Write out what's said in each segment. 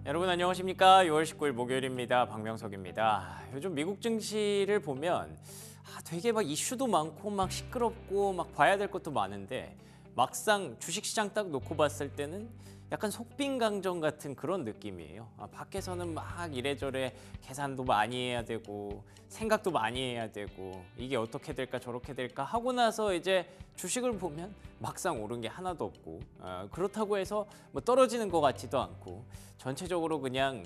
여러분 안녕하십니까? 6월 19일 목요일입니다. 박명석입니다. 요즘 미국 증시를 보면 되게 막 이슈도 많고 막 시끄럽고 막 봐야 될 것도 많은데 막상 주식시장 딱 놓고 봤을 때는 약간 속빈강정 같은 그런 느낌이에요. 밖에서는 막 이래저래 계산도 많이 해야 되고 생각도 많이 해야 되고 이게 어떻게 될까 저렇게 될까 하고 나서 이제 주식을 보면 막상 오른 게 하나도 없고 그렇다고 해서 뭐 떨어지는 것 같지도 않고 전체적으로 그냥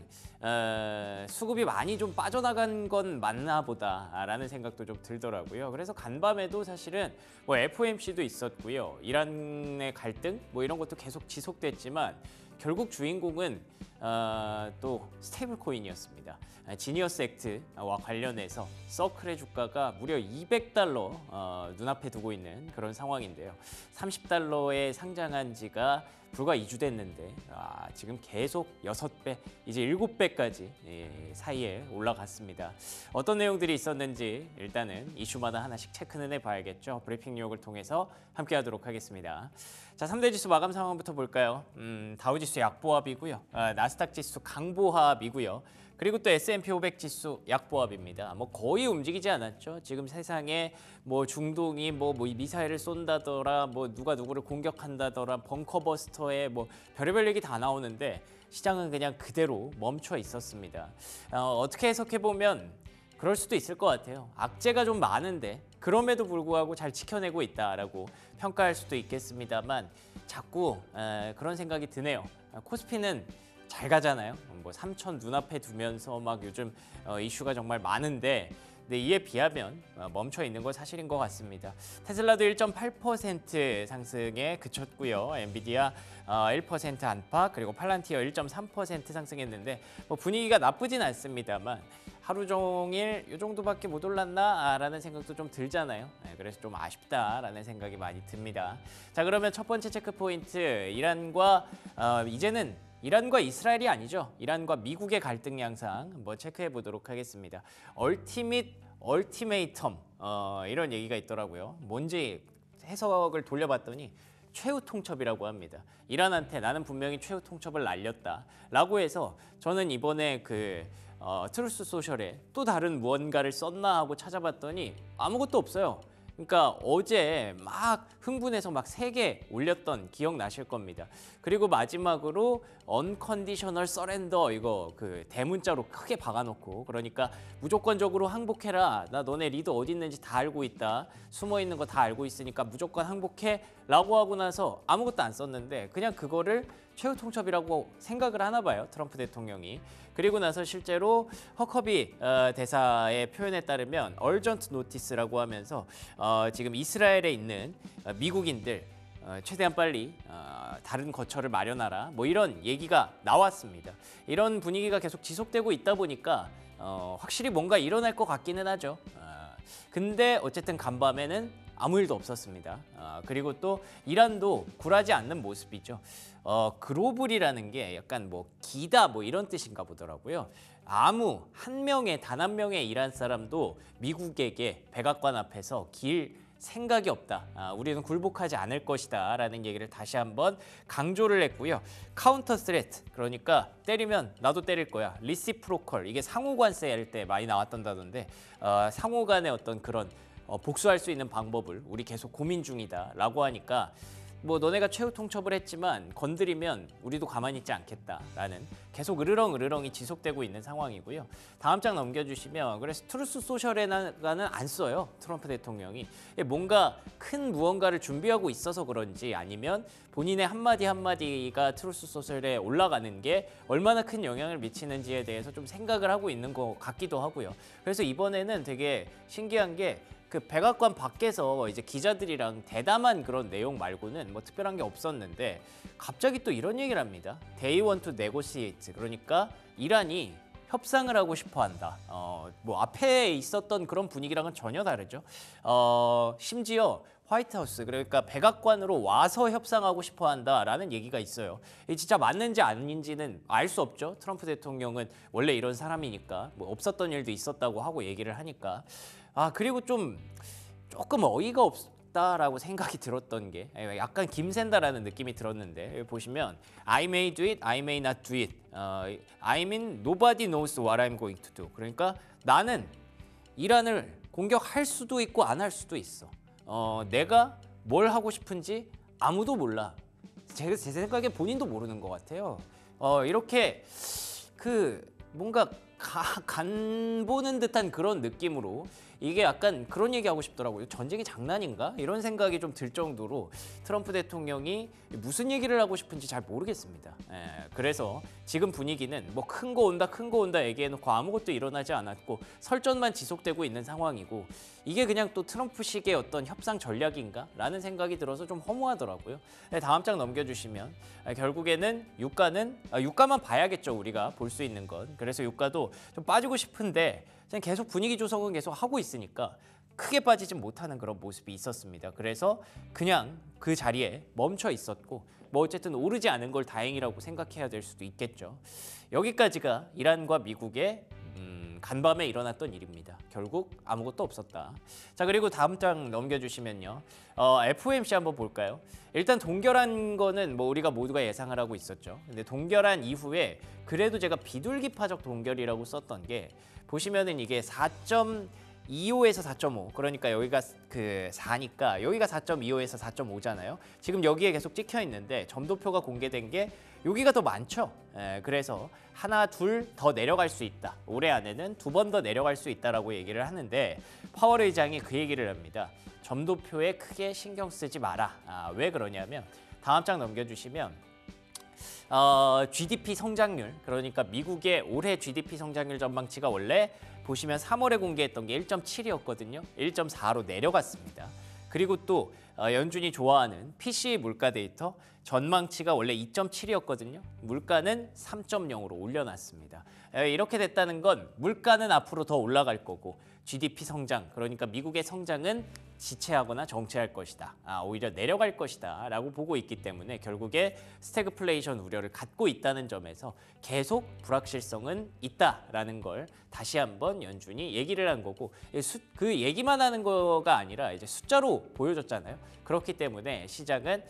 수급이 많이 좀 빠져나간 건 맞나 보다라는 생각도 좀 들더라고요. 그래서 간밤에도 사실은 뭐 FOMC도 있었고요. 이란의 갈등 뭐 이런 것도 계속 지속됐지만 결국 주인공은 또 스테이블 코인이었습니다. 지니어스 액트와 관련해서 서클의 주가가 무려 200달러 눈앞에 두고 있는 그런 상황인데요. 30달러에 상장한 지가 불과 2주 됐는데 지금 계속 6배, 이제 7배까지 사이에 올라갔습니다. 어떤 내용들이 있었는지 일단은 이슈마다 하나씩 체크는 해봐야겠죠. 브리핑 뉴욕을 통해서 함께하도록 하겠습니다. 자, 3대 지수 마감 상황부터 볼까요? 다우지수 약보합이고요. 나스닥 지수 강보합이고요. 그리고 또 S&P 500 지수 약보합입니다. 뭐 거의 움직이지 않았죠. 지금 세상에 뭐 중동이 뭐 미사일을 쏜다더라, 뭐 누가 누구를 공격한다더라, 벙커버스터에 뭐 별의별 얘기 다 나오는데 시장은 그냥 그대로 멈춰 있었습니다. 어떻게 해석해 보면 그럴 수도 있을 것 같아요. 악재가 좀 많은데 그럼에도 불구하고 잘 지켜내고 있다라고 평가할 수도 있겠습니다만 자꾸 그런 생각이 드네요. 코스피는 잘 가잖아요. 뭐 3천 눈앞에 두면서 막 요즘 이슈가 정말 많은데 근데 이에 비하면 멈춰 있는 건 사실인 것 같습니다. 테슬라도 1.8% 상승에 그쳤고요. 엔비디아 1% 안팎 그리고 팔란티어 1.3% 상승했는데 뭐 분위기가 나쁘진 않습니다만 하루 종일 이 정도밖에 못 올랐나라는 생각도 좀 들잖아요. 그래서 좀 아쉽다라는 생각이 많이 듭니다. 자, 그러면 첫 번째 체크 포인트 이란과 이제는 이란과 이스라엘이 아니죠. 이란과 미국의 갈등 양상 한번 체크해 보도록 하겠습니다. 얼티메이텀 이런 얘기가 있더라고요. 뭔지 해석을 돌려봤더니 최후 통첩이라고 합니다. 이란한테 나는 분명히 최후 통첩을 날렸다라고 해서 저는 이번에 트루스 소셜에 또 다른 무언가를 썼나 하고 찾아봤더니 아무것도 없어요. 그러니까 어제 막 흥분해서 막 3개 올렸던 기억 나실 겁니다. 그리고 마지막으로 unconditional surrender 이거 대문자로 크게 박아놓고 그러니까 무조건적으로 항복해라. 나 너네 리더 어디 있는지 다 알고 있다. 숨어 있는 거 다 알고 있으니까 무조건 항복해 라고 하고 나서 아무것도 안 썼는데 그냥 그거를 최후 통첩이라고 생각을 하나 봐요. 트럼프 대통령이. 그리고 나서 실제로 허커비 대사의 표현에 따르면 urgent notice라고 하면서 지금 이스라엘에 있는 미국인들 최대한 빨리 다른 거처를 마련하라 뭐 이런 얘기가 나왔습니다. 이런 분위기가 계속 지속되고 있다 보니까 확실히 뭔가 일어날 것 같기는 하죠. 근데 어쨌든 간밤에는 아무 일도 없었습니다. 그리고 또 이란도 굴하지 않는 모습이죠. 글로벌이라는 게 약간 뭐 기다 뭐 이런 뜻인가 보더라고요. 단 한 명의 이란 사람도 미국에게 백악관 앞에서 길 생각이 없다. 우리는 굴복하지 않을 것이다 라는 얘기를 다시 한번 강조를 했고요. 카운터 스레트 그러니까 때리면 나도 때릴 거야. 리시프로컬 이게 상호관세 할 때 많이 나왔던다던데 상호 간의 어떤 그런 복수할 수 있는 방법을 우리 계속 고민 중이다라고 하니까 뭐 너네가 최후 통첩을 했지만 건드리면 우리도 가만히 있지 않겠다라는 계속 으르렁이 지속되고 있는 상황이고요. 다음 장 넘겨주시면 그래서 트루스 소셜에는 안 써요. 트럼프 대통령이. 뭔가 큰 무언가를 준비하고 있어서 그런지 아니면 본인의 한마디 한마디가 트루스 소셜에 올라가는 게 얼마나 큰 영향을 미치는지에 대해서 좀 생각을 하고 있는 것 같기도 하고요. 그래서 이번에는 되게 신기한 게 백악관 밖에서 이제 기자들이랑 대담한 그런 내용 말고는 뭐 특별한 게 없었는데 갑자기 또 이런 얘기를 합니다. They want to negotiate. 그러니까 이란이 협상을 하고 싶어 한다. 뭐 앞에 있었던 그런 분위기랑은 전혀 다르죠. 심지어 화이트하우스 그러니까 백악관으로 와서 협상하고 싶어 한다라는 얘기가 있어요. 이게 진짜 맞는지 아닌지는 알 수 없죠. 트럼프 대통령은 원래 이런 사람이니까 뭐 없었던 일도 있었다고 하고 얘기를 하니까. 그리고 조금 어이가 없다라고 생각이 들었던 게 약간 김샌다라는 느낌이 들었는데 여기 보시면 I may do it, I may not do it. I mean nobody knows what I'm going to do. 그러니까 나는 이란을 공격할 수도 있고 안 할 수도 있어. 내가 뭘 하고 싶은지 아무도 몰라. 제 생각에 본인도 모르는 것 같아요. 이렇게 그 뭔가 간 보는 듯한 그런 느낌으로 이게 약간 그런 얘기하고 싶더라고요. 전쟁이 장난인가? 이런 생각이 좀 들 정도로 트럼프 대통령이 무슨 얘기를 하고 싶은지 잘 모르겠습니다. 그래서 지금 분위기는 뭐 큰 거 온다, 큰 거 온다 얘기해놓고 아무것도 일어나지 않았고 설전만 지속되고 있는 상황이고 이게 그냥 또 트럼프식의 어떤 협상 전략인가? 라는 생각이 들어서 좀 허무하더라고요. 다음 장 넘겨주시면 결국에는 유가만 봐야겠죠. 우리가 볼 수 있는 건. 그래서 유가도 좀 빠지고 싶은데 그냥 계속 분위기 조성은 계속 하고 있으니까 크게 빠지진 못하는 그런 모습이 있었습니다. 그래서 그냥 그 자리에 멈춰 있었고 뭐 어쨌든 오르지 않은 걸 다행이라고 생각해야 될 수도 있겠죠. 여기까지가 이란과 미국의 간밤에 일어났던 일입니다. 결국 아무것도 없었다. 자, 그리고 다음 장 넘겨주시면요. FOMC 한번 볼까요? 일단 동결한 거는 뭐 우리가 모두가 예상을 하고 있었죠. 근데 동결한 이후에 그래도 제가 비둘기파적 동결이라고 썼던 게 보시면은 이게 4.25에서 4.5 그러니까 여기가 그 4니까 여기가 4.25에서 4.5잖아요. 지금 여기에 계속 찍혀 있는데 점도표가 공개된 게 여기가 더 많죠. 그래서 하나, 둘 더 내려갈 수 있다. 올해 안에는 2번 더 내려갈 수 있다라고 얘기를 하는데 파월 의장이 그 얘기를 합니다. 점도표에 크게 신경 쓰지 마라. 왜 그러냐면 다음 장 넘겨주시면 GDP 성장률 그러니까 미국의 올해 GDP 성장률 전망치가 원래 보시면 3월에 공개했던 게 1.7이었거든요. 1.4로 내려갔습니다. 그리고 또 연준이 좋아하는 PCE 물가 데이터 전망치가 원래 2.7이었거든요. 물가는 3.0으로 올려놨습니다. 이렇게 됐다는 건 물가는 앞으로 더 올라갈 거고 GDP 성장 그러니까 미국의 성장은 지체하거나 정체할 것이다. 오히려 내려갈 것이다 라고 보고 있기 때문에 결국에 스태그플레이션 우려를 갖고 있다는 점에서 계속 불확실성은 있다라는 걸 다시 한번 연준이 얘기를 한 거고 그 얘기만 하는 거가 아니라 이제 숫자로 보여줬잖아요. 그렇기 때문에 시장은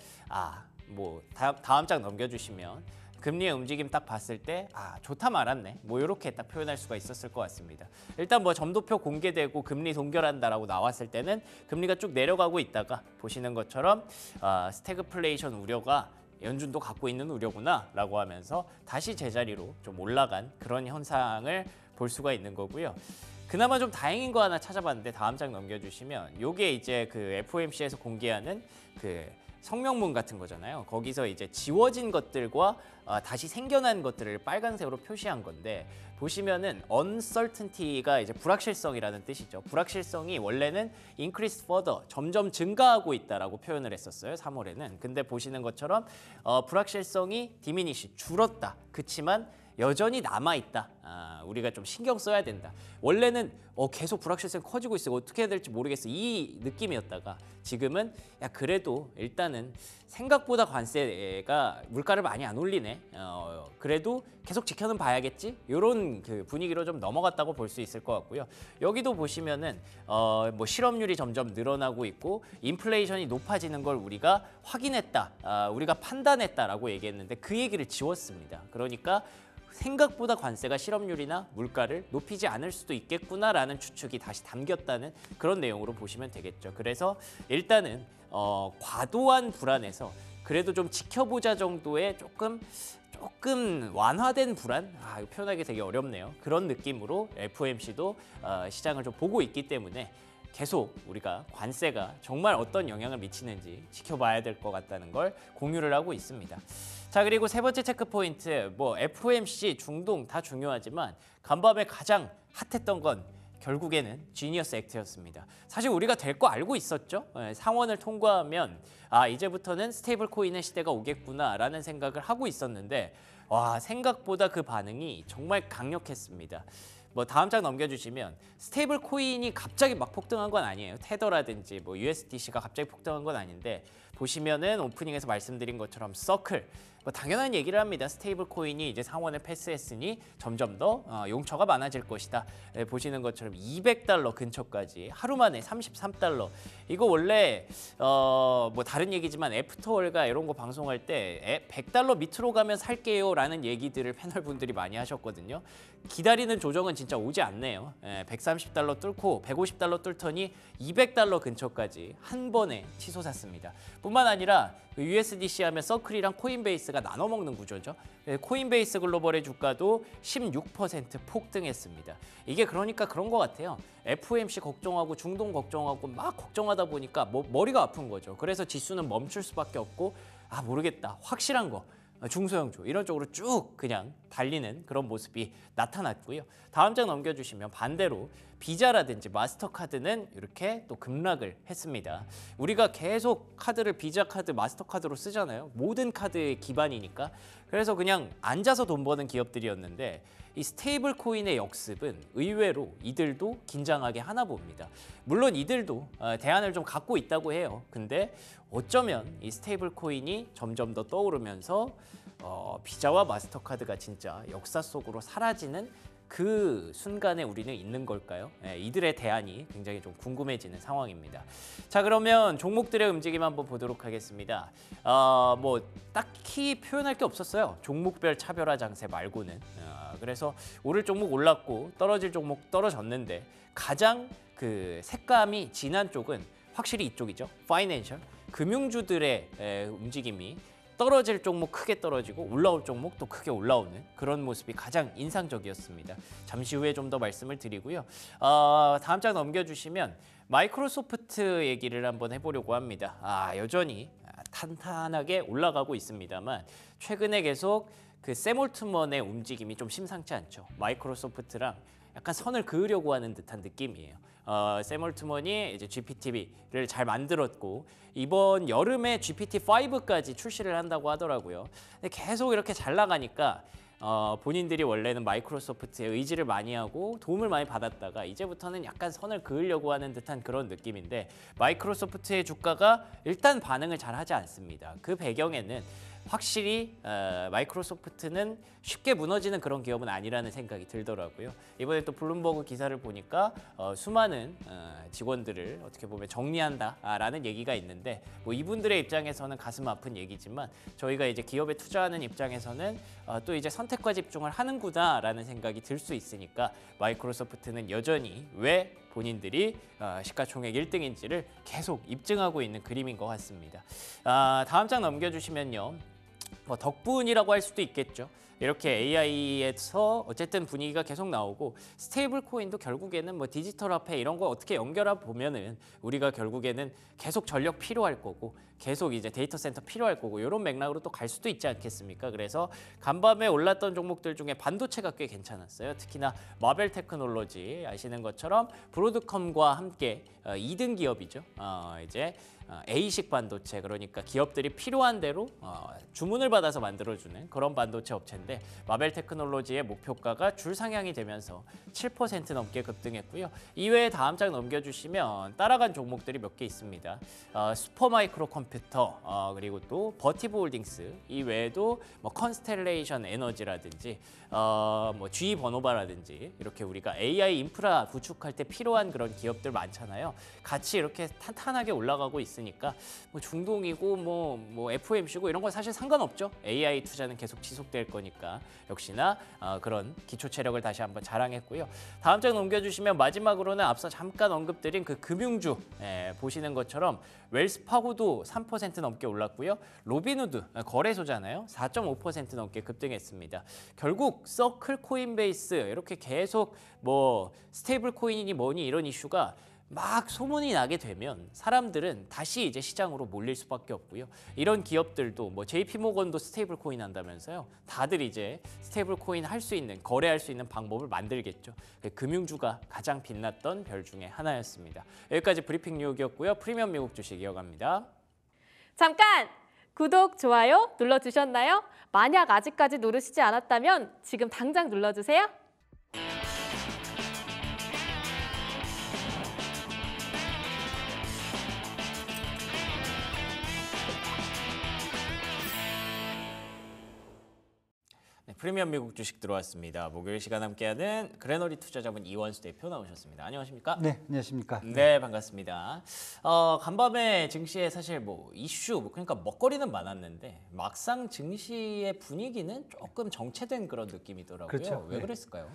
뭐 다음 장 넘겨주시면 금리의 움직임 딱 봤을 때 좋다 말았네 뭐 이렇게 딱 표현할 수가 있었을 것 같습니다. 일단 뭐 점도표 공개되고 금리 동결한다라고 나왔을 때는 금리가 쭉 내려가고 있다가 보시는 것처럼 스태그플레이션 우려가 연준도 갖고 있는 우려구나 라고 하면서 다시 제자리로 좀 올라간 그런 현상을 볼 수가 있는 거고요. 그나마 좀 다행인 거 하나 찾아봤는데 다음 장 넘겨주시면 요게 이제 그 FOMC에서 공개하는 그 성명문 같은 거잖아요. 거기서 이제 지워진 것들과 다시 생겨난 것들을 빨간색으로 표시한 건데 보시면은 uncertainty가 이제 불확실성이라는 뜻이죠. 불확실성이 원래는 increased further 점점 증가하고 있다라고 표현을 했었어요. 3월에는. 근데 보시는 것처럼 불확실성이 diminish 줄었다. 그치만 여전히 남아있다. 우리가 좀 신경 써야 된다. 원래는 계속 불확실성이 커지고 있어. 어떻게 해야 될지 모르겠어. 이 느낌이었다가 지금은 그래도 일단은 생각보다 관세가 물가를 많이 안 올리네. 그래도 계속 지켜는 봐야겠지. 이런 그 분위기로 좀 넘어갔다고 볼 수 있을 것 같고요. 여기도 보시면은 뭐 실업률이 점점 늘어나고 있고 인플레이션이 높아지는 걸 우리가 확인했다. 우리가 판단했다라고 얘기했는데 그 얘기를 지웠습니다. 그러니까 생각보다 관세가 실업률이나 물가를 높이지 않을 수도 있겠구나라는 추측이 다시 담겼다는 그런 내용으로 보시면 되겠죠. 그래서 일단은 과도한 불안에서 그래도 좀 지켜보자 정도의 조금 완화된 불안? 이거 표현하기 되게 어렵네요. 그런 느낌으로 FOMC도 시장을 좀 보고 있기 때문에 계속 우리가 관세가 정말 어떤 영향을 미치는지 지켜봐야 될 것 같다는 걸 공유를 하고 있습니다. 자, 그리고 세 번째 체크 포인트, 뭐 FOMC, 중동 다 중요하지만 간밤에 가장 핫했던 건 결국에는 지니어스 액트였습니다. 사실 우리가 될 거 알고 있었죠. 상원을 통과하면 이제부터는 스테이블 코인의 시대가 오겠구나라는 생각을 하고 있었는데 생각보다 그 반응이 정말 강력했습니다. 뭐 다음 장 넘겨주시면 스테이블 코인이 갑자기 막 폭등한 건 아니에요. 테더라든지 뭐 USDC가 갑자기 폭등한 건 아닌데 보시면은 오프닝에서 말씀드린 것처럼 서클 뭐 당연한 얘기를 합니다. 스테이블 코인이 이제 상원을 패스했으니 점점 더 용처가 많아질 것이다. 보시는 것처럼 200달러 근처까지 하루 만에 33달러. 이거 원래 뭐 다른 얘기지만 애프터월가 이런 거 방송할 때 100달러 밑으로 가면 살게요라는 얘기들을 패널 분들이 많이 하셨거든요. 기다리는 조정은 진짜 오지 않네요. 130달러 뚫고 150달러 뚫더니 200달러 근처까지 한 번에 치솟았습니다. 뿐만 아니라 USDC 하면 서클이랑 코인베이스가 나눠 먹는 구조죠. 코인베이스 글로벌의 주가도 16% 폭등했습니다. 이게 그러니까 그런 것 같아요. FOMC 걱정하고 중동 걱정하고 막 걱정하다 보니까 머리가 아픈 거죠. 그래서 지수는 멈출 수밖에 없고 모르겠다. 확실한 거. 중소형주 이런 쪽으로 쭉 그냥 달리는 그런 모습이 나타났고요. 다음 장 넘겨주시면 반대로 비자라든지 마스터카드는 이렇게 또 급락을 했습니다. 우리가 계속 카드를 비자 카드, 마스터카드로 쓰잖아요. 모든 카드의 기반이니까. 그래서 그냥 앉아서 돈 버는 기업들이었는데 이 스테이블 코인의 역습은 의외로 이들도 긴장하게 하나 봅니다. 물론 이들도 대안을 좀 갖고 있다고 해요. 근데 어쩌면 이 스테이블 코인이 점점 더 떠오르면서 비자와 마스터카드가 진짜 역사 속으로 사라지는 그 순간에 우리는 있는 걸까요? 이들의 대안이 굉장히 좀 궁금해지는 상황입니다. 자, 그러면 종목들의 움직임 한번 보도록 하겠습니다. 뭐 딱히 표현할 게 없었어요. 종목별 차별화 장세 말고는. 그래서 오를 종목 올랐고 떨어질 종목 떨어졌는데 가장 그 색감이 진한 쪽은 확실히 이쪽이죠. 파이낸셜. 금융주들의 움직임이 떨어질 종목 크게 떨어지고 올라올 종목 또 크게 올라오는 그런 모습이 가장 인상적이었습니다. 잠시 후에 좀 더 말씀을 드리고요. 다음 장 넘겨주시면 마이크로소프트 얘기를 한번 해보려고 합니다. 여전히 탄탄하게 올라가고 있습니다만 최근에 계속 그 샘 올트먼의 움직임이 좀 심상치 않죠. 마이크로소프트랑 약간 선을 그으려고 하는 듯한 느낌이에요. 샘 올트먼이 이제 GPT를 잘 만들었고 이번 여름에 GPT-5까지 출시를 한다고 하더라고요. 근데 계속 이렇게 잘 나가니까 본인들이 원래는 마이크로소프트에 의지를 많이 하고 도움을 많이 받았다가 이제부터는 약간 선을 그으려고 하는 듯한 그런 느낌인데 마이크로소프트의 주가가 일단 반응을 잘 하지 않습니다. 그 배경에는 확실히 마이크로소프트는 쉽게 무너지는 그런 기업은 아니라는 생각이 들더라고요. 이번에 또 블룸버그 기사를 보니까 수많은 직원들을 어떻게 보면 정리한다라는 얘기가 있는데 뭐 이분들의 입장에서는 가슴 아픈 얘기지만 저희가 이제 기업에 투자하는 입장에서는 또 이제 선택과 집중을 하는구나라는 생각이 들 수 있으니까 마이크로소프트는 여전히 왜 본인들이 시가총액 1등인지를 계속 입증하고 있는 그림인 것 같습니다. 다음 장 넘겨주시면요. 뭐 덕분이라고 할 수도 있겠죠. 이렇게 AI에서 어쨌든 분위기가 계속 나오고 스테이블 코인도 결국에는 뭐 디지털 화폐 이런 거 어떻게 연결해 보면은 우리가 결국에는 계속 전력 필요할 거고 계속 이제 데이터 센터 필요할 거고 이런 맥락으로 또 갈 수도 있지 않겠습니까? 그래서 간밤에 올랐던 종목들 중에 반도체가 꽤 괜찮았어요. 특히나 마벨 테크놀로지 아시는 것처럼 브로드컴과 함께 2등 기업이죠. 이제 A식 반도체 그러니까 기업들이 필요한 대로 주문을 받아서 만들어주는 그런 반도체 업체인데 마벨 테크놀로지의 목표가가 줄 상향이 되면서 7% 넘게 급등했고요. 이외에 다음 장 넘겨주시면 따라간 종목들이 몇 개 있습니다. 슈퍼마이크로 컴퓨터 그리고 또 버티브 홀딩스 이외에도 뭐 컨스텔레이션 에너지라든지 뭐 GE 버노바라든지 이렇게 우리가 AI 인프라 구축할 때 필요한 그런 기업들 많잖아요. 같이 이렇게 탄탄하게 올라가고 있으니까 뭐 중동이고 뭐 FOMC고 이런 건 사실 상관없죠. AI 투자는 계속 지속될 거니까 역시나 그런 기초 체력을 다시 한번 자랑했고요. 다음 장 넘겨주시면 마지막으로는 앞서 잠깐 언급드린 그 금융주 보시는 것처럼 웰스파고도 3% 넘게 올랐고요. 로빈후드 거래소잖아요. 4.5% 넘게 급등했습니다. 결국 서클 코인베이스 이렇게 계속 뭐 스테이블 코인이니 뭐니 이런 이슈가 막 소문이 나게 되면 사람들은 다시 이제 시장으로 몰릴 수밖에 없고요. 이런 기업들도 뭐 JP모건도 스테이블 코인 한다면서요. 다들 이제 스테이블 코인 할 수 있는 거래할 수 있는 방법을 만들겠죠. 금융주가 가장 빛났던 별 중에 하나였습니다. 여기까지 브리핑 뉴욕이었고요. 프리미엄 미국 주식 이어갑니다. 잠깐! 구독, 좋아요 눌러주셨나요? 만약 아직까지 누르시지 않았다면 지금 당장 눌러주세요. 프리미엄 미국 주식 들어왔습니다. 목요일 시간 함께하는 그레너리 투자자분 이원수 대표 나오셨습니다. 안녕하십니까? 네, 안녕하십니까? 네, 반갑습니다. 간밤에 증시에 사실 뭐 이슈, 그러니까 먹거리는 많았는데 막상 증시의 분위기는 조금 정체된 그런 느낌이더라고요. 그렇죠. 왜 네. 그랬을까요?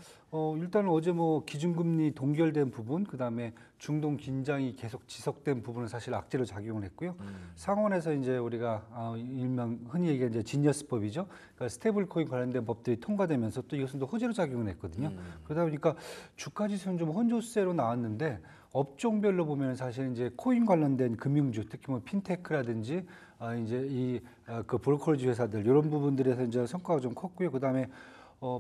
일단 어제 뭐 기준금리 동결된 부분, 그다음에 중동 긴장이 계속 지속된 부분은 사실 악재로 작용을 했고요. 상원에서 이제 우리가 일명 흔히 얘기하는 이제 지니어스법이죠. 그러니까 스테이블코인 관련된 법들이 통과되면서 또 이것은 또 호재로 작용을 했거든요. 그러다 보니까 주가 지수는 좀 혼조세로 나왔는데 업종별로 보면 사실 이제 코인 관련된 금융주, 특히 뭐 핀테크라든지 이제 그 브로커리지 회사들 이런 부분들에서 이제 성과가 좀 컸고요. 그다음에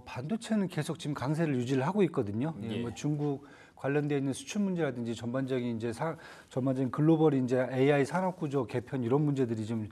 반도체는 계속 지금 강세를 유지를 하고 있거든요. 예. 뭐 중국 관련되어 있는 수출 문제라든지 전반적인 이제 전반적인 글로벌 이제 AI 산업 구조 개편 이런 문제들이 좀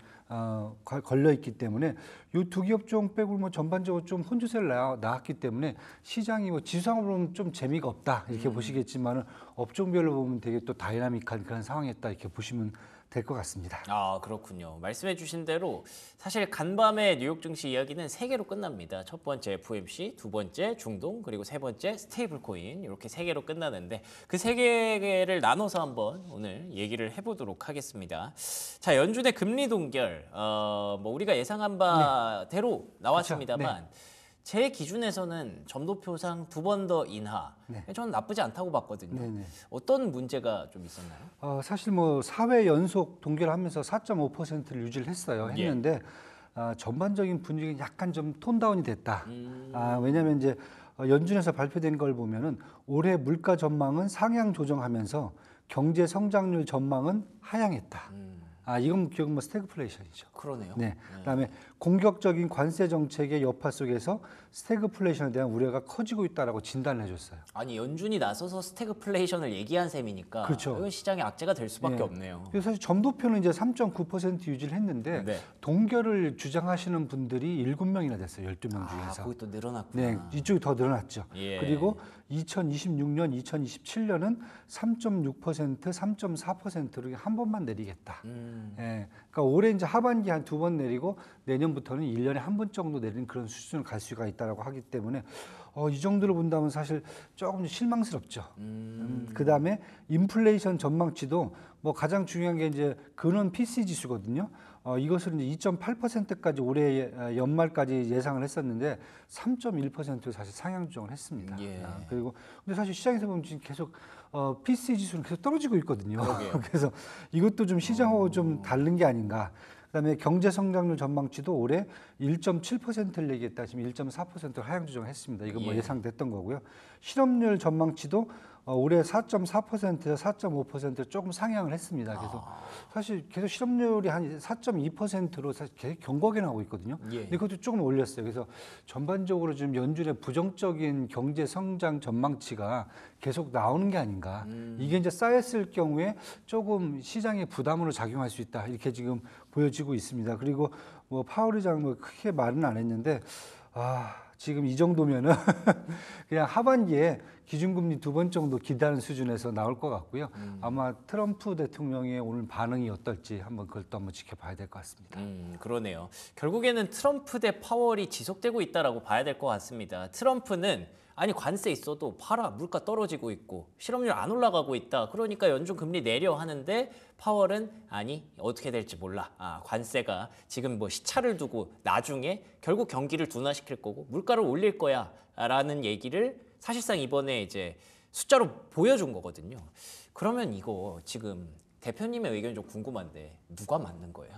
걸려 있기 때문에 이 두 기업종 빼고 뭐 전반적으로 좀 혼조세를 나왔기 때문에 시장이 뭐 지수상으로 보면 좀 재미가 없다 이렇게 보시겠지만은 업종별로 보면 되게 또 다이나믹한 그런 상황이었다 이렇게 보시면 될 것 같습니다. 아, 그렇군요. 말씀해 주신 대로 사실 간밤에 뉴욕 증시 이야기는 세 개로 끝납니다. 첫 번째 FOMC, 두 번째 중동, 그리고 세 번째 스테이블 코인 이렇게 세 개로 끝나는데 그 세 개를 나눠서 한번 오늘 얘기를 해보도록 하겠습니다. 자, 연준의 금리 동결, 뭐 우리가 예상한 바대로 나왔습니다만 그렇죠. 제 기준에서는 점도표상 두 번 더 인하. 저는 나쁘지 않다고 봤거든요. 네네. 어떤 문제가 좀 있었나요? 사실 뭐 4회 연속 동결하면서 4.5%를 유지를 했는데 전반적인 분위기는 약간 좀 톤다운이 됐다. 왜냐하면 이제 연준에서 발표된 걸 보면은 올해 물가 전망은 상향 조정하면서 경제 성장률 전망은 하향했다. 이건 결국 뭐 스태그플레이션이죠. 그러네요. 네. 그다음에 공격적인 관세 정책의 여파 속에서 스태그플레이션에 대한 우려가 커지고 있다라고 진단을 해줬어요. 아니 연준이 나서서 스태그플레이션을 얘기한 셈이니까 그렇죠. 이건 시장의 악재가 될 수밖에 네. 없네요. 그래서 사실 점도표는 이제 3.9% 유지를 했는데 네. 동결을 주장하시는 분들이 7명이나 됐어요. 12명 중에서. 거기 또 늘어났구나. 네, 이쪽이 더 늘어났죠. 예. 그리고 2026년, 2027년은 3.6%, 3.4%로 한 번만 내리겠다. 예, 그러니까 올해 이제 하반기 한 두 번 내리고 내년부터는 1년에 한 번 정도 내리는 그런 수준을 갈 수가 있다라고 하기 때문에 이 정도로 본다면 사실 조금 실망스럽죠. 그다음에 인플레이션 전망치도 뭐 가장 중요한 게 이제 근원 PC 지수거든요. 이것을 이제 2.8%까지 올해 연말까지 예상을 했었는데 3.1%로 사실 상향 조정을 했습니다. 예. 그리고 근데 사실 시장에서 보면 지금 계속 PC 지수는 계속 떨어지고 있거든요. 그래서 이것도 좀 시장하고 좀 다른 게 아닌가. 그다음에 경제 성장률 전망치도 올해 1.7%를 얘기했다. 지금 1.4%로 하향 조정을 했습니다. 이건 뭐 예. 예상됐던 거고요. 실업률 전망치도 올해 4.4%에서 4.5%로 조금 상향을 했습니다. 그래서 사실 계속 실업률이 한 4.2%로 사실 계속 경고하게 나오고 있거든요. 예. 근데 그것도 조금 올렸어요. 그래서 전반적으로 지금 연준의 부정적인 경제 성장 전망치가 계속 나오는 게 아닌가. 이게 이제 쌓였을 경우에 조금 시장의 부담으로 작용할 수 있다. 이렇게 지금 보여지고 있습니다. 그리고 뭐 파월 의장 뭐 크게 말은 안 했는데 지금 이 정도면은 그냥 하반기에 기준금리 두 번 정도 기다리는 수준에서 나올 것 같고요. 아마 트럼프 대통령의 오늘 반응이 어떨지 한번 그걸 또 한번 지켜봐야 될 것 같습니다. 그러네요. 결국에는 트럼프 대 파월이 지속되고 있다라고 봐야 될 것 같습니다. 트럼프는 아니 관세 있어도 팔아 물가 떨어지고 있고 실업률 안 올라가고 있다. 그러니까 연준 금리 내려 하는데 파월은 아니 어떻게 될지 몰라. 관세가 지금 뭐 시차를 두고 나중에 결국 경기를 둔화시킬 거고 물가를 올릴 거야라는 얘기를 사실상 이번에 이제 숫자로 보여준 거거든요. 그러면 이거 지금 대표님의 의견이 좀 궁금한데 누가 맞는 거예요?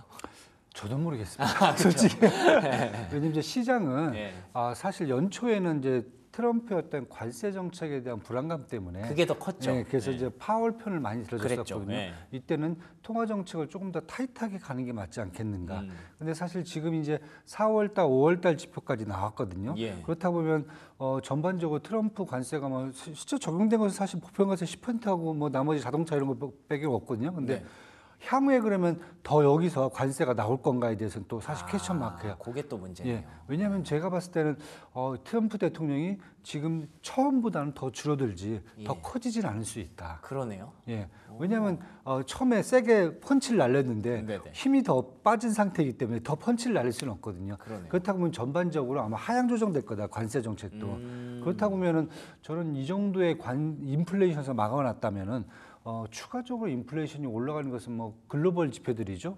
저도 모르겠습니다. 솔직히. 왜냐면 이제 시장은 예. 사실 연초에는 이제 트럼프의 어떤 관세 정책에 대한 불안감 때문에 그게 더 컸죠. 네, 그래서 이제 파월 편을 많이 들어줬었거든요. 그랬죠. 네. 이때는 통화 정책을 조금 더 타이트하게 가는 게 맞지 않겠는가. 근데 사실 지금 이제 4월 달, 5월 달 지표까지 나왔거든요. 예. 그렇다 보면 전반적으로 트럼프 관세가 뭐 실제 적용된 것은 사실 보편관세 10%하고 뭐 나머지 자동차 이런 거 빼기 없거든요. 근데 네. 향후에 그러면 더 여기서 관세가 나올 건가에 대해서는 또 사실 퀘스천 마크예요. 그게 또 문제네요. 예, 왜냐하면 제가 봤을 때는 트럼프 대통령이 지금 처음보다는 더 줄어들지 더 예. 커지진 않을 수 있다. 그러네요. 예, 왜냐하면 처음에 세게 펀치를 날렸는데 네네. 힘이 더 빠진 상태이기 때문에 더 펀치를 날릴 수는 없거든요. 그러네요. 그렇다고 보면 전반적으로 아마 하향 조정될 거다, 관세 정책도. 그렇다고 보면은 저는 이 정도의 인플레이션에서 막아놨다면은 추가적으로 인플레이션이 올라가는 것은 뭐 글로벌 지표들이죠.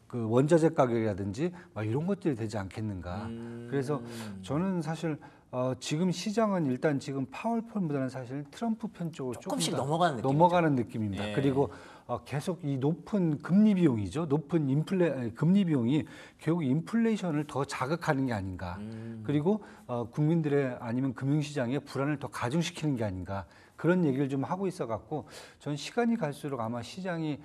그 원자재 가격이라든지 막 이런 것들이 되지 않겠는가. 그래서 저는 사실 지금 시장은 일단 지금 파월 편보다는 사실 트럼프 편 쪽으로 조금씩 조금 더 넘어가는 느낌이죠. 넘어가는 느낌입니다. 예. 그리고 계속 이 높은 금리 비용이죠. 높은 금리 비용이 결국 인플레이션을 더 자극하는 게 아닌가. 그리고 국민들의 아니면 금융시장의 불안을 더 가중시키는 게 아닌가. 그런 얘기를 좀 하고 있어 갖고 전 시간이 갈수록 아마 시장이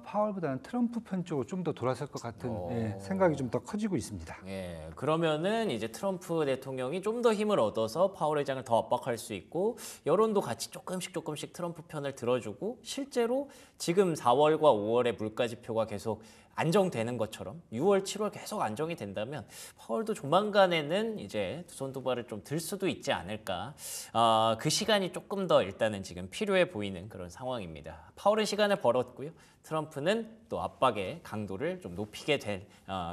파월보다는 트럼프 편 쪽으로 좀 더 돌아설 것 같은 생각이 좀 더 커지고 있습니다. 예, 그러면은 이제 트럼프 대통령이 좀 더 힘을 얻어서 파월 의장을 더 압박할 수 있고 여론도 같이 조금씩 트럼프 편을 들어주고 실제로 지금 4월과 5월의 물가 지표가 계속 안정되는 것처럼 6월, 7월 계속 안정이 된다면 파월도 조만간에는 이제 두 손 두 발을 좀 들 수도 있지 않을까. 그 시간이 조금 더 일단은 지금 필요해 보이는 그런 상황입니다. 파월은 시간을 벌었고요. 트럼프는 또 압박의 강도를 좀 높이게 된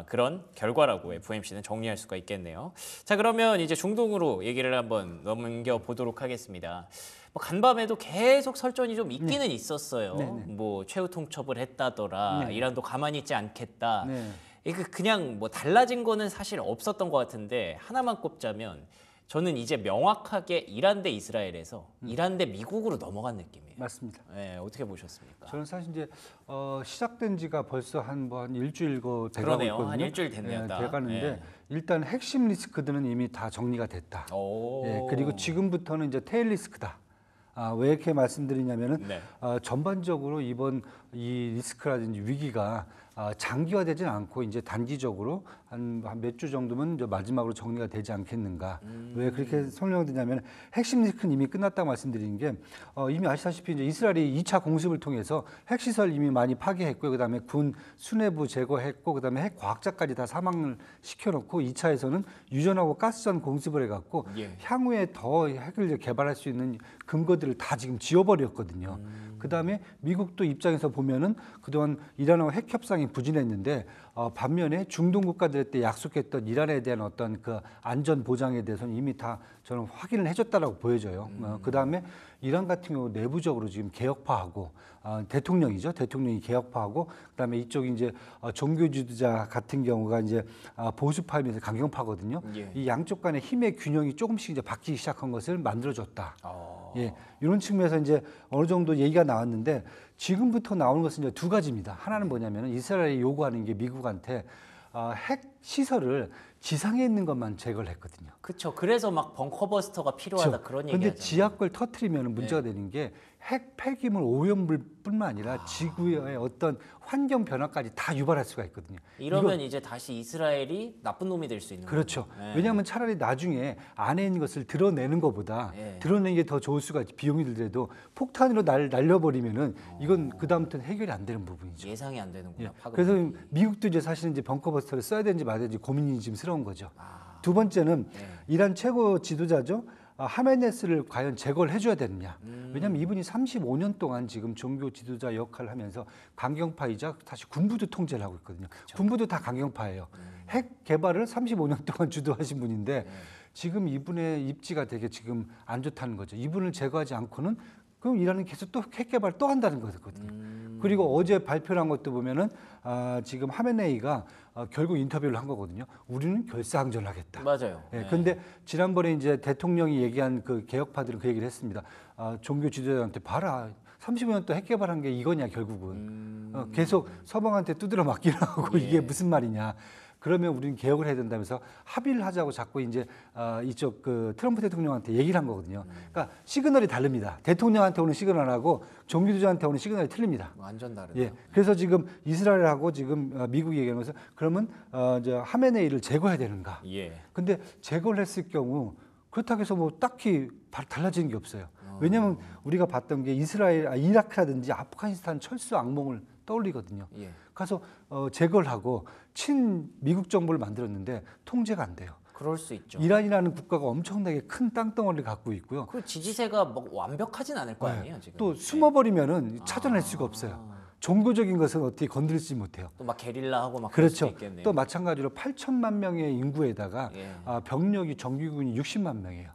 그런 결과라고 FOMC는 정리할 수가 있겠네요. 자, 그러면 이제 중동으로 얘기를 한번 넘겨 보도록 하겠습니다. 뭐 간밤에도 계속 설전이 좀 있기는 있었어요. 네네. 뭐 최후 통첩을 했다더라. 네. 이란도 가만히 있지 않겠다. 네. 이게 그냥 뭐 달라진 거는 사실 없었던 것 같은데 하나만 꼽자면 저는 이제 명확하게 이란 대 이스라엘에서 이란 대 미국으로 넘어간 느낌이에요. 맞습니다. 네, 어떻게 보셨습니까? 저는 사실 이제 시작된 지가 벌써 한 일주일 돼가고 그러네요. 있거든요. 한 일주일 됐네요, 딱. 돼가는데 예. 일단 핵심 리스크들은 이미 다 정리가 됐다. 오. 예, 그리고 지금부터는 이제 테일 리스크다. 왜 이렇게 말씀드리냐면은 네. 전반적으로 이번 이 리스크라든지 위기가 장기화되지는 않고 이제 단기적으로 한 몇 주 정도면 이제 마지막으로 정리가 되지 않겠는가. 왜 그렇게 설명드리냐면 핵심 리스크는 이미 끝났다고 말씀드리는 게 이미 아시다시피 이제 이스라엘이 2차 공습을 통해서 핵시설 이미 많이 파괴했고요. 그다음에 군 수뇌부 제거했고 그다음에 핵 과학자까지 다 사망을 시켜놓고 2차에서는 유전하고 가스전 공습을 해갖고 예. 향후에 더 핵을 이제 개발할 수 있는 근거들을 다 지금 지워버렸거든요. 그다음에 미국도 입장에서 보면은 그동안 이란하고 핵 협상이 부진했는데 반면에 중동 국가들한테 약속했던 이란에 대한 어떤 그 안전 보장에 대해서는 이미 다 저는 확인을 해줬다라고 보여져요. 그다음에 이란 같은 경우 내부적으로 지금 개혁파하고 대통령이죠. 대통령이 개혁파하고 그다음에 이쪽이 이제 종교 지도자 같은 경우가 이제 보수파이면서 강경파거든요. 예. 이 양쪽 간의 힘의 균형이 조금씩 이제 바뀌기 시작한 것을 만들어줬다. 어. 예, 이런 측면에서 이제 어느 정도 얘기가 나왔는데 지금부터 나오는 것은 이제 두 가지입니다. 하나는 뭐냐면 이스라엘이 요구하는 게 미국한테 핵 시설을 지상에 있는 것만 제거를 했거든요. 그렇죠. 그래서 막 벙커버스터가 필요하다 그렇죠. 그런 얘기 근데 하잖아요. 지하걸 터트리면 문제가 되는 게 핵 폐기물 오염물뿐만 아니라 지구의 어떤 환경 변화까지 다 유발할 수가 있거든요. 이러면 이제 다시 이스라엘이 나쁜 놈이 될 수 있는 그렇죠. 거죠. 네. 왜냐하면 차라리 나중에 안에 있는 것을 드러내는 것보다 네. 드러내는 게 더 좋을 수가 있지. 비용이 들더라도 폭탄으로 날려버리면은 이건 그 다음부터는 해결이 안 되는 부분이죠. 예상이 안 되는구나. 예. 파급 그래서 lực. 미국도 이제 사실은 이제 벙커버스터를 써야 되는지 말아야 되는지 고민이 지금 스러운 거죠. 아. 두 번째는 네. 이란 최고 지도자죠. 하메네스를 과연 제거를 해줘야 되느냐. 왜냐하면 이분이 35년 동안 지금 종교 지도자 역할을 하면서 강경파이자 다시 군부도 통제를 하고 있거든요. 군부도 다 강경파예요. 핵 개발을 35년 동안 주도하신 분인데 지금 이분의 입지가 되게 지금 안 좋다는 거죠. 이분을 제거하지 않고는 그럼 이란은 계속 또 핵 개발 또 한다는 거거든요. 그리고 어제 발표한 것도 보면은 지금 하메네이가 결국 인터뷰를 한 거거든요. 우리는 결사항전을 하겠다. 맞아요. 예, 네. 근데 지난번에 이제 대통령이 얘기한 그 개혁파들은 그 얘기를 했습니다. 종교 지도자한테 봐라. 35년 동안 핵 개발한 게 이거냐 결국은. 계속 서방한테 두드려 맞기를 하고 예. 이게 무슨 말이냐. 그러면 우리는 개혁을 해야 된다면서 합의를 하자고 자꾸 이제 이쪽 그 트럼프 대통령한테 얘기를 한 거거든요. 그러니까 시그널이 다릅니다. 대통령한테 오는 시그널하고 종교주자한테 오는 시그널이 틀립니다. 완전 다르네요. 예. 그래서 지금 이스라엘하고 지금 미국이 얘기하는 것은 그러면 이제 하메네이를 제거해야 되는가? 예. 근데 제거를 했을 경우 그렇다고 해서 뭐 딱히 달라지는 게 없어요. 왜냐하면 우리가 봤던 게 이스라엘, 이라크라든지 아프가니스탄 철수 악몽을 떠올리거든요. 예. 가서 제거를 하고 친미국 정부를 만들었는데 통제가 안 돼요. 그럴 수 있죠. 이란이라는 국가가 엄청나게 큰 땅덩어리를 갖고 있고요. 그 지지세가 뭐 완벽하진 않을 거 네. 아니에요 지금. 또 숨어버리면은 찾아낼 수가 없어요. 종교적인 것은 어떻게 건드리지 못해요. 또 막 게릴라하고 막 그럴 수도 그렇죠. 있겠네요. 또 마찬가지로 8천만 명의 인구에다가 예. 병력이 정규군이 60만 명이에요.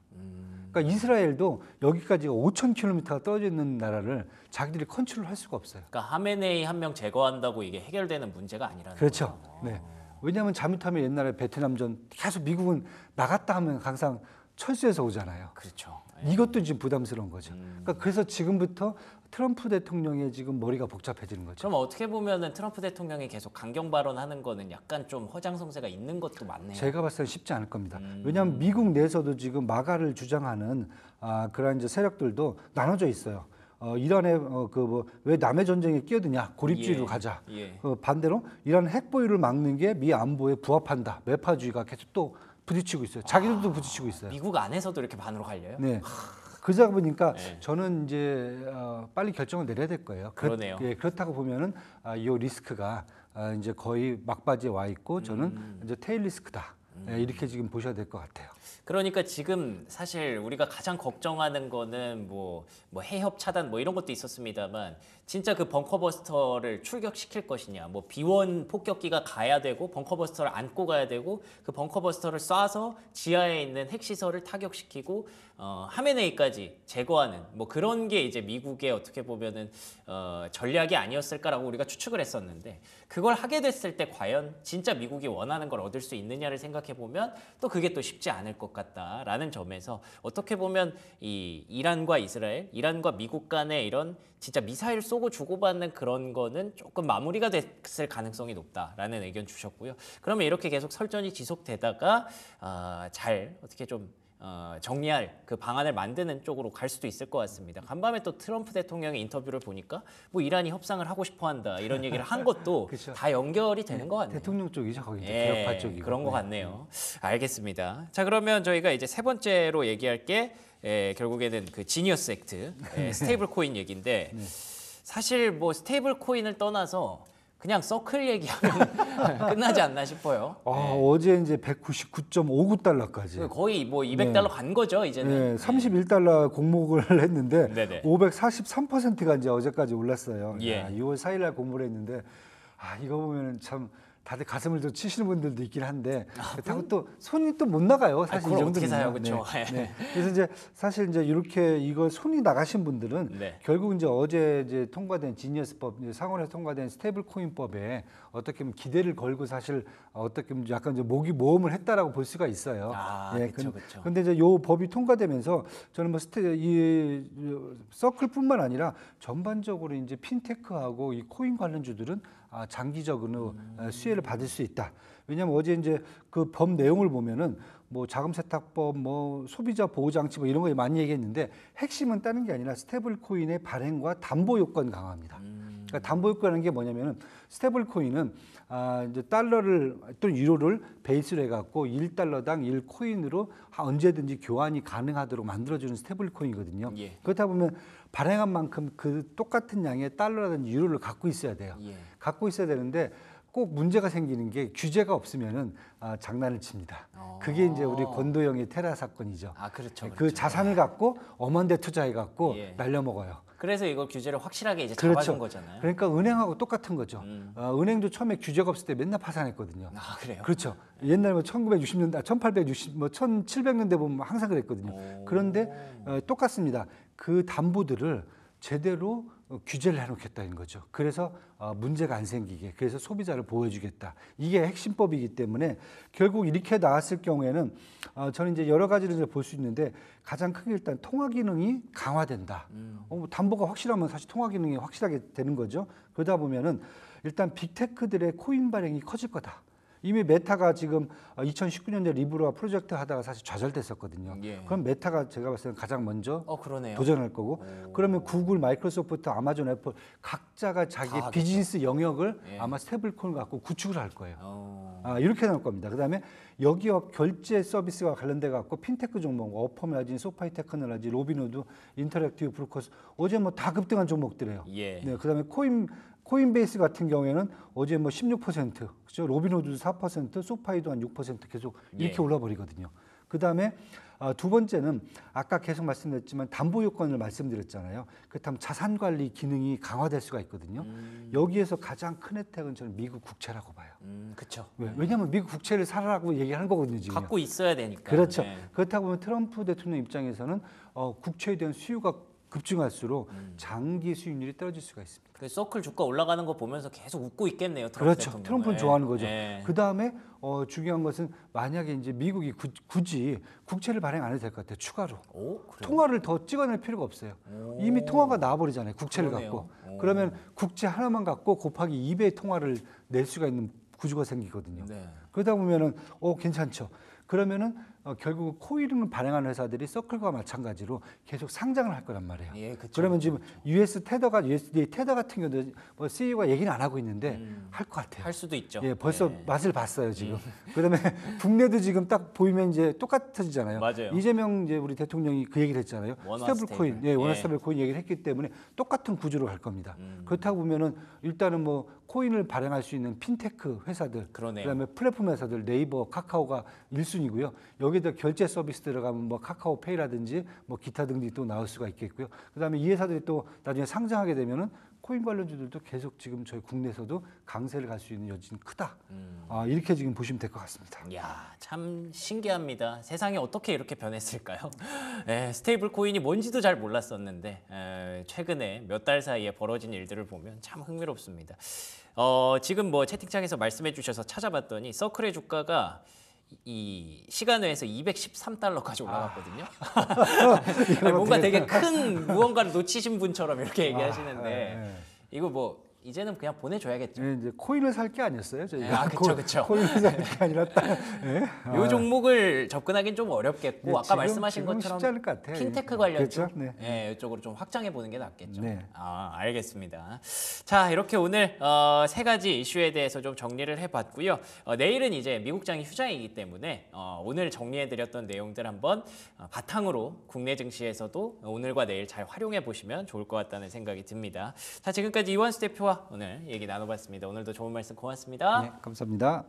그러니까 이스라엘도 여기까지가 5,000km가 떨어져 있는 나라를 자기들이 컨트롤할 수가 없어요. 그러니까 하메네이 한 명 제거한다고 이게 해결되는 문제가 아니라는 그렇죠. 거죠. 네. 왜냐하면 잘못하면 옛날에 베트남전 계속 미국은 나갔다 하면 항상 철수해서 오잖아요. 그렇죠. 이것도 지금 부담스러운 거죠. 그러니까 그래서 지금부터 트럼프 대통령의 지금 머리가 복잡해지는 거죠. 그럼 어떻게 보면은 트럼프 대통령이 계속 강경 발언하는 거는 약간 좀 허장성세가 있는 것도 맞네요. 제가 봤을 때 쉽지 않을 겁니다. 왜냐하면 미국 내에서도 지금 마가를 주장하는 그런 이제 세력들도 나눠져 있어요. 이란의 왜 남의 전쟁에 끼어드냐 고립주의로 예, 가자. 예. 반대로 이란 핵 보유를 막는 게 미 안보에 부합한다. 매파주의가 계속 또 부딪히고 있어요. 자기들도 부딪히고 있어요. 미국 안에서도 이렇게 반으로 갈려요? 네. 그러다 보니까 네. 저는 이제 빨리 결정을 내려야 될 거예요. 그러네요. 그렇다고 보면은 이 리스크가 이제 거의 막바지에 와 있고 저는 이제 테일 리스크다. 이렇게 지금 보셔야 될 것 같아요. 그러니까 지금 사실 우리가 가장 걱정하는 거는 뭐 해협 차단 뭐 이런 것도 있었습니다만 진짜 그 벙커버스터를 출격시킬 것이냐, 뭐 B1 폭격기가 가야 되고 벙커버스터를 안고 가야 되고 그 벙커버스터를 쏴서 지하에 있는 핵시설을 타격시키고 하메네이까지 제거하는 뭐 그런 게 이제 미국의 어떻게 보면은 전략이 아니었을까라고 우리가 추측을 했었는데 그걸 하게 됐을 때 과연 진짜 미국이 원하는 걸 얻을 수 있느냐를 생각해 보면 또 그게 또 쉽지 않을 것 같다라는 점에서 어떻게 보면 이 이란과 이스라엘, 이란과 미국 간의 이런 진짜 미사일 쏘고 주고받는 그런 거는 조금 마무리가 됐을 가능성이 높다라는 의견 주셨고요. 그러면 이렇게 계속 설전이 지속되다가 잘 어떻게 좀 정리할 그 방안을 만드는 쪽으로 갈 수도 있을 것 같습니다. 간밤에 또 트럼프 대통령의 인터뷰를 보니까 뭐 이란이 협상을 하고 싶어한다 이런 얘기를 한 것도 그렇죠. 다 연결이 되는 것 같네요. 대통령 쪽이죠, 거기 이제 예, 개혁파 쪽이고. 그런 것 같네요. 알겠습니다. 자 그러면 저희가 이제 세 번째로 얘기할 게 결국에는 그 지니어스 액트, 스테이블 코인 얘기인데 사실 뭐 스테이블 코인을 떠나서 그냥 서클 얘기하면 끝나지 않나 싶어요. 어제 이제 199.59달러까지. 거의 뭐 200달러 간 거죠 이제는. 네, 31달러 공목을 했는데 네네. 543%가 이제 어제까지 올랐어요. 예. 6월 4일 날 공모를 했는데 이거 보면은 참 다들 가슴을 좀 치시는 분들도 있긴 한데 그렇다고 또 손이 또 못 나가요. 사실 이 그걸 정도면. 어떻게 사요, 그렇죠? 그래서 이제 사실 이제 이렇게 이거 손이 나가신 분들은 네. 결국 이제 어제 이제 통과된 지니어스법 상원에서 통과된 스테이블 코인법에 어떻게 보면 기대를 걸고 사실 어떻게 보면 약간 이제 모기 모험을 했다라고 볼 수가 있어요. 그렇죠, 그렇죠. 근데 이제 요 법이 통과되면서 저는 뭐 이 서클뿐만 아니라 전반적으로 이제 핀테크하고 이 코인 관련주들은 장기적으로 수혜를 받을 수 있다. 왜냐하면 어제 이제 그 법 내용을 보면은 뭐 자금 세탁법, 뭐 소비자 보호 장치 뭐 이런 거 많이 얘기했는데 핵심은 다른 게 아니라 스테이블 코인의 발행과 담보 요건 강화입니다. 그러니까 담보 요건이라는 게 뭐냐면은 스테이블 코인은 이제 달러를 또는 유로를 베이스로 해갖고 1달러당 1코인으로 언제든지 교환이 가능하도록 만들어주는 스테이블 코인이거든요. 예. 그렇다 보면 발행한 만큼 그 똑같은 양의 달러라든지 유로를 갖고 있어야 돼요. 예. 갖고 있어야 되는데 꼭 문제가 생기는 게 규제가 없으면은 장난을 칩니다. 그게 이제 우리 권도영의 테라 사건이죠. 그렇죠. 그 자산을 갖고 엄한 데 투자해 갖고 예. 날려먹어요. 그래서 이걸 규제를 확실하게 이제 그렇죠. 잡아준 거잖아요. 그러니까 은행하고 똑같은 거죠. 은행도 처음에 규제가 없을 때 맨날 파산했거든요. 그래요? 그렇죠. 옛날 뭐 1960년대, 1860, 뭐 1700년대 보면 항상 그랬거든요. 그런데 똑같습니다. 그 담보들을 제대로 규제를 해놓겠다는 거죠. 그래서 문제가 안 생기게, 그래서 소비자를 보호해주겠다. 이게 핵심법이기 때문에 결국 이렇게 나왔을 경우에는 저는 이제 여러 가지를 이제 볼 수 있는데 가장 크게 일단 통화 기능이 강화된다. 담보가 확실하면 사실 통화 기능이 확실하게 되는 거죠. 그러다 보면은 일단 빅테크들의 코인 발행이 커질 거다. 이미 메타가 지금 2019년에 리브라 프로젝트 하다가 사실 좌절됐었거든요. 예. 그럼 메타가 제가 봤을 때는 가장 먼저 그러네요. 도전할 거고 그러면 구글, 마이크로소프트, 아마존, 애플 각자가 자기 비즈니스 영역을 아마 스테이블코인 갖고 구축을 할 거예요. 이렇게 나올 겁니다. 그다음에 여기와 결제 서비스와 관련돼 갖고 핀테크 종목, 어펌이라든지 소파이 테크놀로지, 로빈후드, 인터랙티브 브로커스 어제 뭐 다 급등한 종목들이에요. 예. 네, 그다음에 코인 코인베이스 같은 경우에는 어제 뭐 16%, 그죠? 로빈후드도 4%, 소파이도 한 6% 계속 이렇게 예. 올라 버리거든요. 그다음에 두 번째는 아까 계속 말씀드렸지만 담보 요건을 말씀드렸잖아요. 그렇다면 자산 관리 기능이 강화될 수가 있거든요. 여기에서 가장 큰 혜택은 저는 미국 국채라고 봐요. 그렇죠. 왜냐하면 미국 국채를 사라고 얘기하는 거거든요, 지금. 갖고 있어야 되니까. 그렇죠. 네. 그렇다 보면 트럼프 대통령 입장에서는 국채에 대한 수요가 급증할수록 장기 수익률이 떨어질 수가 있습니다. 그 서클 주가 올라가는 거 보면서 계속 웃고 있겠네요. 트럼프 그렇죠. 대통령은. 트럼프는 좋아하는 거죠. 예. 그 다음에 중요한 것은 만약에 이제 미국이 굳이 국채를 발행 안 해도 될 것 같아요. 추가로. 오, 그래요? 통화를 더 찍어낼 필요가 없어요. 이미 통화가 나와버리잖아요. 국채를 그러네요. 갖고. 그러면 국채 하나만 갖고 곱하기 2배의 통화를 낼 수가 있는 구조가 생기거든요. 네. 그러다 보면은 괜찮죠. 그러면은 결국 코인을 발행하는 회사들이 서클과 마찬가지로 계속 상장을 할 거란 말이에요. 예, 그쵸, 그러면 그쵸, 지금 US 테더가 USD 테더 같은 경우도 뭐 CEO가 얘기는 안 하고 있는데 할 것 같아요. 할 수도 있죠. 예, 벌써 예. 맛을 봤어요 지금. 그다음에 국내도 지금 딱 보이면 이제 똑같아지잖아요. 맞아요. 이재명 이제 우리 대통령이 그 얘기를 했잖아요. 원화 스테이블 코인, 스테이블. 예, 원화 예. 스테이블 코인 얘기를 했기 때문에 똑같은 구조로 갈 겁니다. 그렇다 보면은 일단은 뭐 코인을 발행할 수 있는 핀테크 회사들, 그러네요. 그다음에 플랫폼 회사들, 네이버, 카카오가 1순위고요. 여기다 결제 서비스 들어가면 뭐 카카오페이라든지 뭐 기타 등등이 또 나올 수가 있겠고요. 그다음에 이 회사들이 또 나중에 상장하게 되면은 코인 관련주들도 계속 지금 저희 국내에서도 강세를 갈 수 있는 여지는 크다. 이렇게 지금 보시면 될 것 같습니다. 이야, 참 신기합니다. 세상이 어떻게 이렇게 변했을까요? 스테이블 코인이 뭔지도 잘 몰랐었는데 최근에 몇 달 사이에 벌어진 일들을 보면 참 흥미롭습니다. 지금 뭐 채팅창에서 말씀해 주셔서 찾아봤더니 서클의 주가가 이 시간외에서 213달러까지 올라갔거든요. 아니, 뭔가 되게 큰 무언가를 놓치신 분처럼 이렇게 얘기하시는데 이거 뭐 이제는 그냥 보내줘야겠죠. 네, 이제 코인을 살 게 아니었어요. 저희가. 그쵸. 코인을 살 게 아니라 요 종목을 접근하긴 좀 어렵겠고 네, 아까 말씀하신 지금 것처럼 쉽지 않을 것 같아요. 핀테크 관련 쪽, 그렇죠? 이쪽으로 좀 확장해 보는 게 낫겠죠. 네. 알겠습니다. 자, 이렇게 오늘 세 가지 이슈에 대해서 좀 정리를 해봤고요. 내일은 이제 미국장이 휴장이기 때문에 오늘 정리해드렸던 내용들 한번 바탕으로 국내 증시에서도 오늘과 내일 잘 활용해 보시면 좋을 것 같다는 생각이 듭니다. 자, 지금까지 이완수 대표와 오늘 얘기 나눠봤습니다. 오늘도 좋은 말씀 고맙습니다. 네, 감사합니다.